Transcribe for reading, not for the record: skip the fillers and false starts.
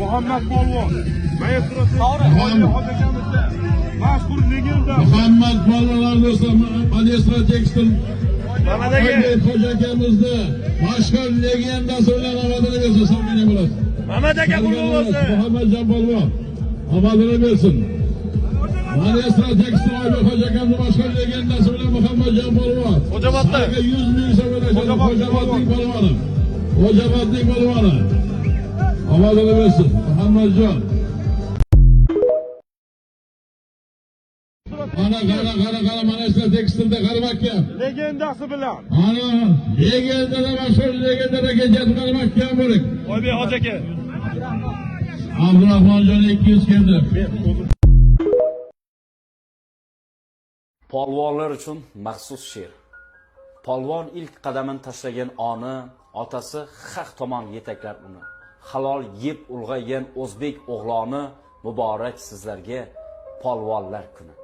Muhammad Polvon, maestro hojakamizda mashhur legenda Muhammad Polvon do'stlar, maestro tekstil hojakamizni mashhur legendasi bilan omadini bersin. Samimiy bo'ladi. Muhammad aka qutlug' bo'lsin. Muhammadjon Polvon omadini bersin. Maestro tekstil hojakamizni mashhur legendasi bilan Muhammadjon Polvon. Xo'jaobodda 100 ming so'mdan Xo'jaobodning polvoni. Xo'jaobodning polvoni. Omadini bersin. Muhammadjon. Qara maestro tekstilda qaramakka. legendasi bilan. Ana legendada mashhur legendada kechadi qaramakka bo'lik. Oybek hoji aka. Abdurahmonjon 200 keldi. Polvonlar uchun maxsus she'r. Polvon ilk qadamini tashlagan oni, otasi haq tomon yetaklar uni. Halol yeb ulg'aygan o'zbek o'g'loni, muborak sizlarga polvonlar kuni.